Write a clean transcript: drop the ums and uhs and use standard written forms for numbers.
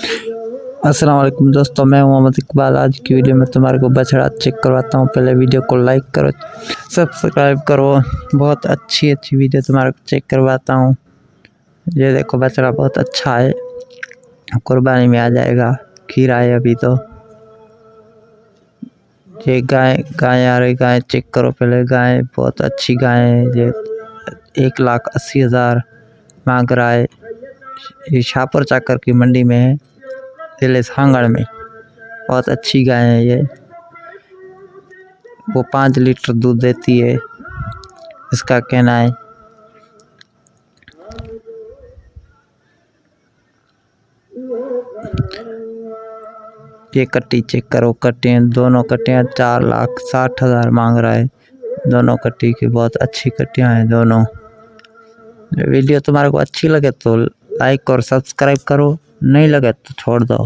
अस्सलाम वालेकुम दोस्तों, मैं मोहम्मद इकबाल। आज की वीडियो में तुम्हारे को बछड़ा चेक करवाता हूँ। पहले वीडियो को लाइक करो, सब्सक्राइब करो। बहुत अच्छी वीडियो तुम्हारे को चेक करवाता हूँ। ये देखो बछड़ा बहुत अच्छा है, कुर्बानी में आ जाएगा। खीरा है अभी तो। ये गाय आ रही, गाय चेक करो पहले। गाय बहुत अच्छी गाय है। ये 1,80,000 मांग रहा है। ये शाहपुर चाकर की मंडी में है, जिले सांगड़ में। बहुत अच्छी गाय है ये। वो 5 लीटर दूध देती है, इसका कहना है। ये कट्टी चेक करो। कट्टियाँ, दोनों कट्टियाँ 4,60,000 मांग रहा है। दोनों कट्टी की बहुत अच्छी कट्टियाँ हैं दोनों। वीडियो तुम्हारे को अच्छी लगे तो लाइक और सब्सक्राइब करो, नहीं लगे तो छोड़ दो।